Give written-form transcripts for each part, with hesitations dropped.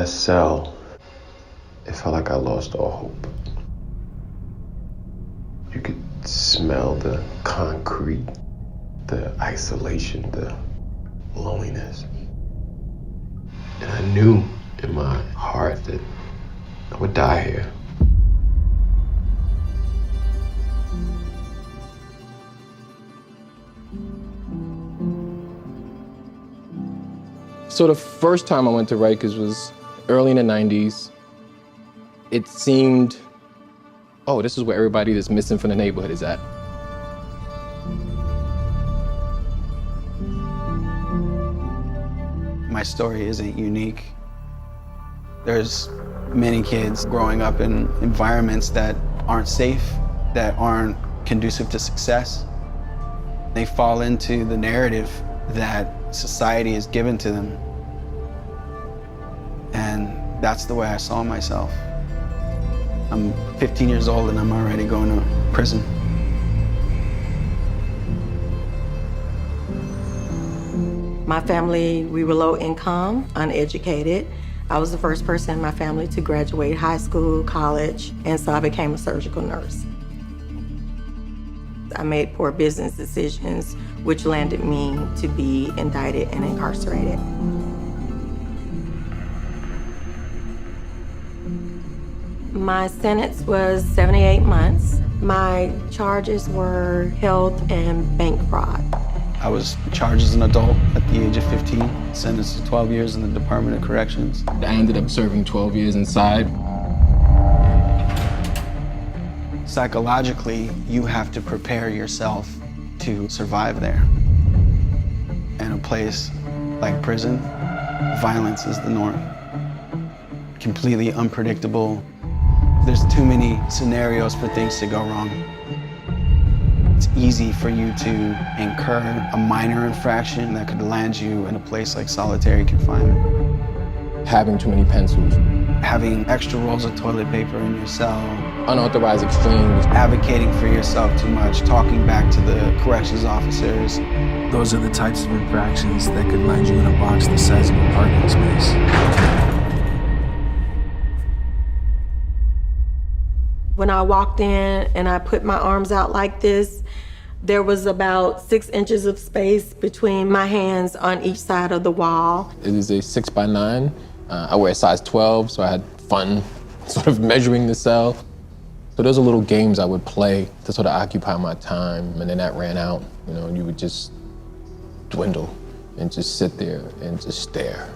cell, it felt like I lost all hope. You could smell the concrete, the isolation, the loneliness. And I knew in my heart that I would die here. So the first time I went to Rikers was early in the 90s. It seemed, oh, this is where everybody that's missing from the neighborhood is at. My story isn't unique. There's many kids growing up in environments that aren't safe, that aren't conducive to success. They fall into the narrative that society has given to them. And that's the way I saw myself. I'm 15 years old and I'm already going to prison. My family, we were low income, uneducated. I was the first person in my family to graduate high school, college, and so I became a surgical nurse. I made poor business decisions, which landed me to be indicted and incarcerated. My sentence was 78 months. My charges were health and bank fraud. I was charged as an adult at the age of 15, sentenced to 12 years in the Department of Corrections. I ended up serving 12 years inside. Psychologically, you have to prepare yourself to survive there. In a place like prison, violence is the norm. Completely unpredictable. There's too many scenarios for things to go wrong. It's easy for you to incur a minor infraction that could land you in a place like solitary confinement. Having too many pencils. Having extra rolls of toilet paper in your cell. Unauthorized exchange. Advocating for yourself too much, talking back to the corrections officers. Those are the types of infractions that could land you in a box the size of a parking space. When I walked in and I put my arms out like this, there was about 6 inches of space between my hands on each side of the wall. It is a 6x9. I wear a size 12, so I had fun sort of measuring the cell. So those are little games I would play to sort of occupy my time, and then that ran out, and you would just dwindle and just sit there and just stare.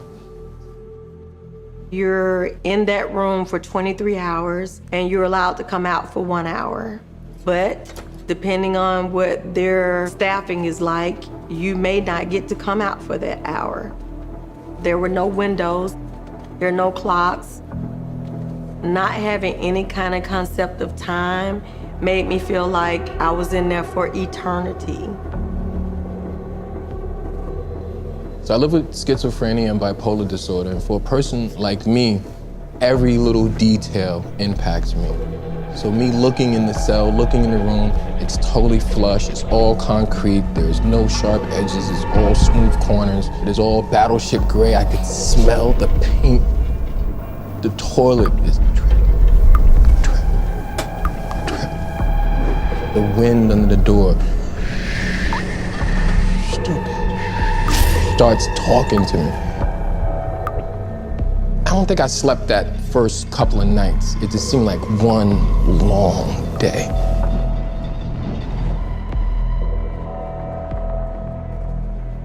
You're in that room for 23 hours and you're allowed to come out for 1 hour. But depending on what their staffing is like, you may not get to come out for that hour. There were no windows, there are no clocks. Not having any kind of concept of time made me feel like I was in there for eternity. So I live with schizophrenia and bipolar disorder, and for a person like me, every little detail impacts me. So me looking in the cell, looking in the room, it's totally flush, it's all concrete, there's no sharp edges, it's all smooth corners, it is all battleship gray. I could smell the paint. The toilet is drip, drip, drip. The wind under the door. Starts talking to me. I don't think I slept that first couple of nights. It just seemed like one long day.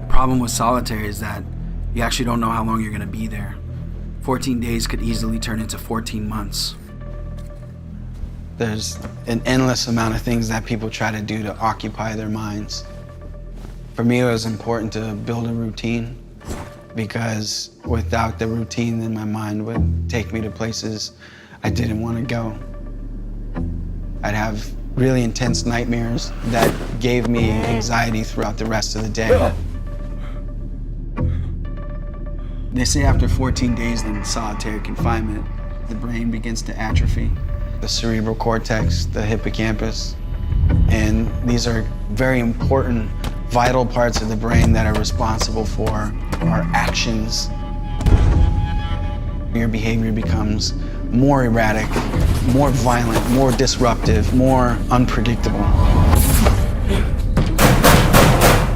The problem with solitary is that you actually don't know how long you're gonna be there. 14 days could easily turn into 14 months. There's an endless amount of things that people try to do to occupy their minds. For me, it was important to build a routine because without the routine, then my mind would take me to places I didn't want to go. I'd have really intense nightmares that gave me anxiety throughout the rest of the day. They say after 14 days in solitary confinement, the brain begins to atrophy. The cerebral cortex, the hippocampus, and these are very important vital parts of the brain that are responsible for our actions. Your behavior becomes more erratic, more violent, more disruptive, more unpredictable.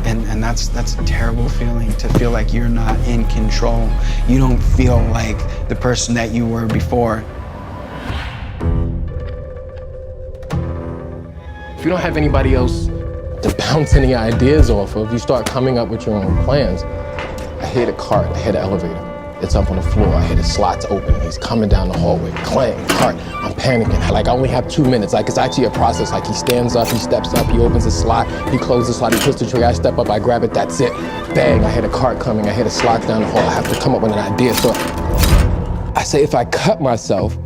And that's a terrible feeling, to feel like you're not in control. You don't feel like the person that you were before. If you don't have anybody else to bounce any ideas off of, you start coming up with your own plans. I hear the cart, I hear the elevator. It's up on the floor, I hear the slots open. He's coming down the hallway, clang, cart. I'm panicking, like I only have 2 minutes. Like it's actually a process. Like he stands up, he steps up, he opens the slot, he closes the slot, he puts the trigger, I step up, I grab it, that's it. Bang, I hear the cart coming, I hear the slots down the hall. I have to come up with an idea. So I say if I cut myself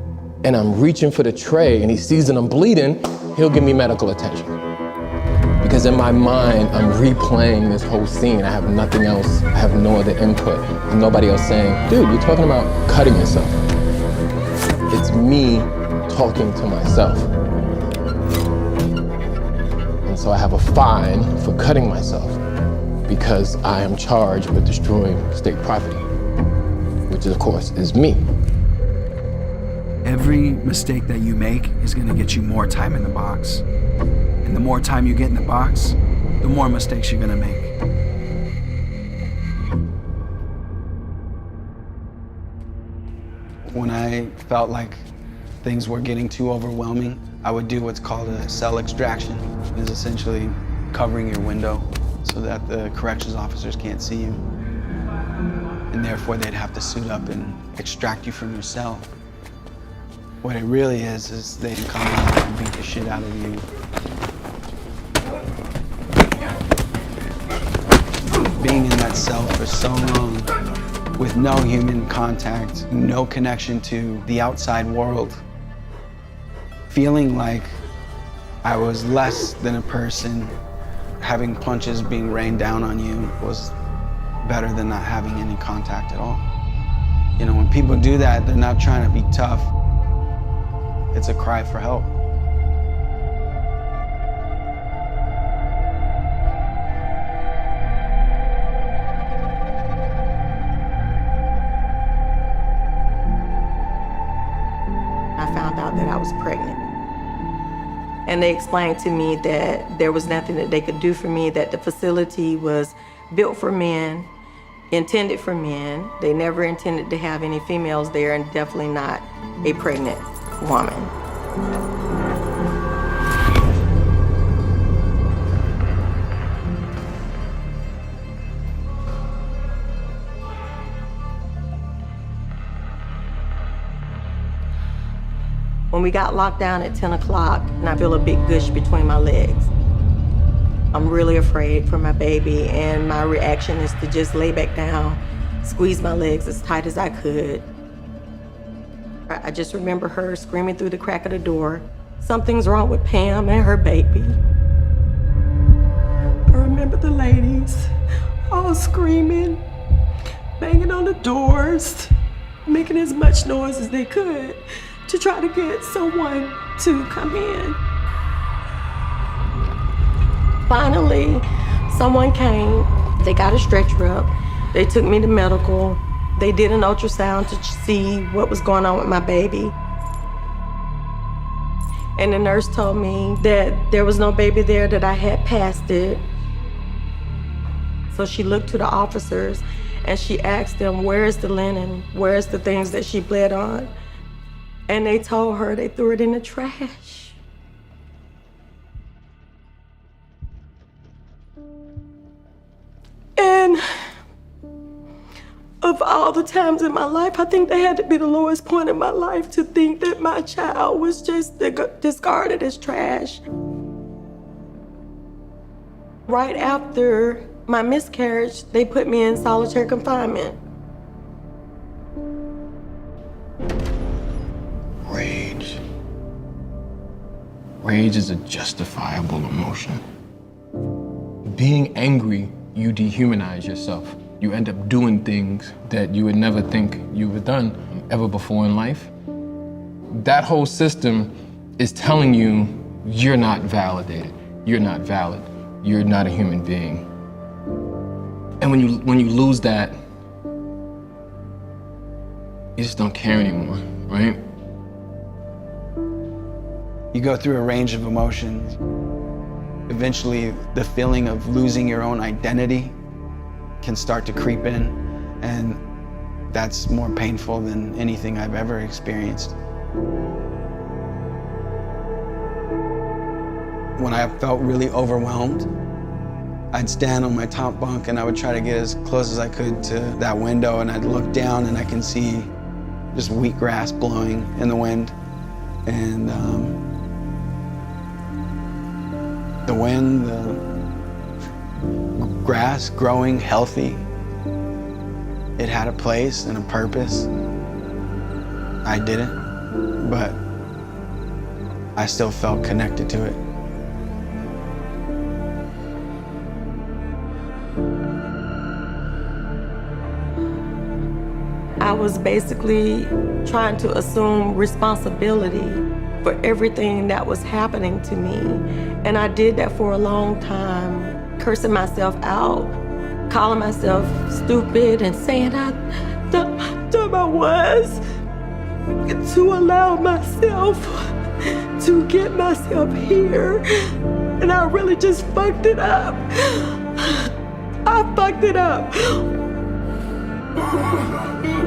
and I'm reaching for the tray and he sees that I'm bleeding, he'll give me medical attention. Because in my mind, I'm replaying this whole scene. I have nothing else, I have no other input. There's nobody else saying, dude, you're talking about cutting yourself. It's me talking to myself. And so I have a fine for cutting myself because I am charged with destroying state property, which of course is me. Every mistake that you make is gonna get you more time in the box. And the more time you get in the box, the more mistakes you're gonna make. When I felt like things were getting too overwhelming, I would do what's called a cell extraction. It's essentially covering your window so that the corrections officers can't see you. And therefore they'd have to suit up and extract you from your cell. What it really is they come in and beat the shit out of you. Being in that cell for so long with no human contact, no connection to the outside world, feeling like I was less than a person, having punches being rained down on you was better than not having any contact at all. You know, when people do that, they're not trying to be tough. It's a cry for help. I found out that I was pregnant. And they explained to me that there was nothing that they could do for me, that the facility was built for men, intended for men. They never intended to have any females there, and definitely not a pregnant woman. When we got locked down at 10 o'clock, and I feel a big gush between my legs. I'm really afraid for my baby, and my reaction is to just lay back down, squeeze my legs as tight as I could. I just remember her screaming through the crack of the door, something's wrong with Pam and her baby. I remember the ladies all screaming, banging on the doors, making as much noise as they could to try to get someone to come in. Finally, someone came. They got a stretcher up. They took me to medical. They did an ultrasound to see what was going on with my baby. And the nurse told me that there was no baby there, that I had passed it. So she looked to the officers and she asked them, where's the linen? Where's the things that she bled on? And they told her they threw it in the trash. And of all the times in my life, I think that had to be the lowest point in my life, to think that my child was just discarded as trash. Right after my miscarriage, they put me in solitary confinement. Rage. Rage is a justifiable emotion. Being angry, you dehumanize yourself. You end up doing things that you would never think you would done ever before in life. That whole system is telling you you're not validated, you're not valid, you're not a human being. And when you lose that, you just don't care anymore, right? You go through a range of emotions. Eventually, the feeling of losing your own identity can start to creep in, and that's more painful than anything I've ever experienced. When I felt really overwhelmed, I'd stand on my top bunk and I would try to get as close as I could to that window, and I'd look down and I can see just wheatgrass blowing in the wind. And the wind, the grass growing healthy, it had a place and a purpose. I didn't, but I still felt connected to it. I was basically trying to assume responsibility for everything that was happening to me. And I did that for a long time, cursing myself out, calling myself stupid and saying how dumb I was, to allow myself to get myself here. And I really just fucked it up. I fucked it up.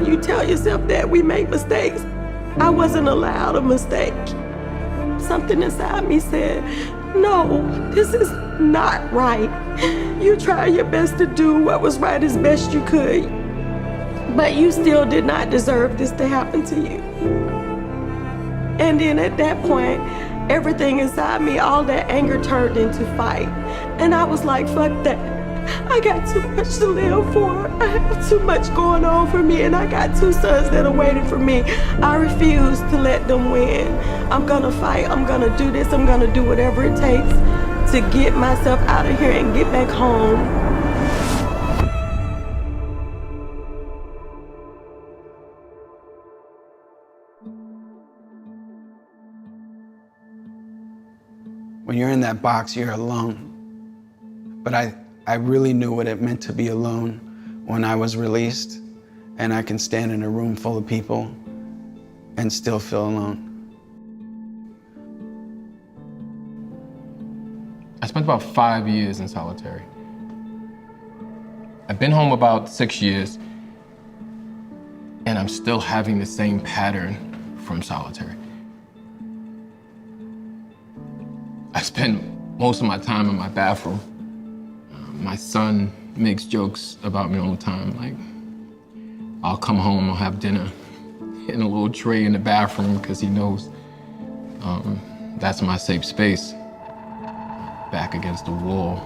You tell yourself that we make mistakes. I wasn't allowed a mistake. Something inside me said, no, this is not right. You tried your best to do what was right as best you could, but you still did not deserve this to happen to you. And then at that point, everything inside me, all that anger turned into fight. And I was like, fuck that. I got too much to live for. I have too much going on for me, and I got 2 sons that are waiting for me. I refuse to let them win. I'm gonna fight. I'm gonna do this. I'm gonna do whatever it takes to get myself out of here and get back home. When you're in that box, you're alone. But I really knew what it meant to be alone when I was released, and I can stand in a room full of people and still feel alone. I spent about 5 years in solitary. I've been home about 6 years, and I'm still having the same pattern from solitary. I spend most of my time in my bathroom. My son makes jokes about me all the time, like I'll come home, I'll have dinner in a little tray in the bathroom because he knows that's my safe space, back against the wall.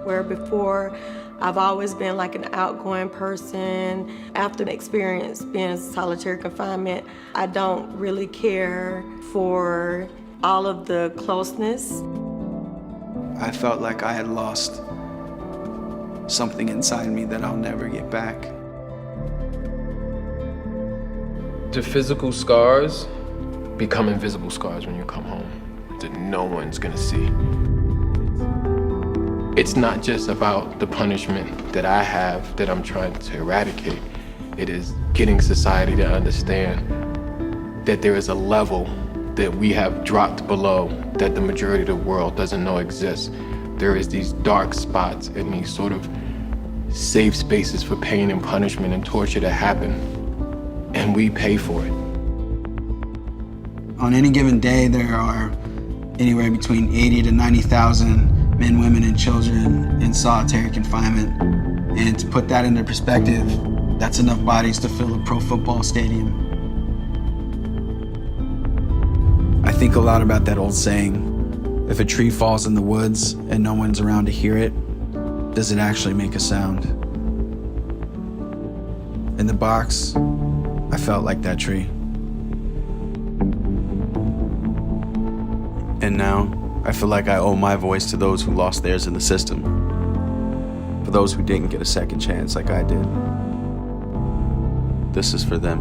Where before, I've always been like an outgoing person. After the experience being in solitary confinement, I don't really care for all of the closeness. I felt like I had lost something inside me that I'll never get back. The physical scars become invisible scars when you come home that no one's gonna see. It's not just about the punishment that I have that I'm trying to eradicate. It is getting society to understand that there is a level that we have dropped below that the majority of the world doesn't know exists. There is these dark spots and these sort of safe spaces for pain and punishment and torture to happen, and we pay for it. On any given day, there are anywhere between 80 to 90,000 men, women, and children in solitary confinement. And to put that into perspective, that's enough bodies to fill a pro football stadium. I think a lot about that old saying, if a tree falls in the woods and no one's around to hear it, does it actually make a sound? In the box, I felt like that tree. And now, I feel like I owe my voice to those who lost theirs in the system. For those who didn't get a second chance like I did. This is for them.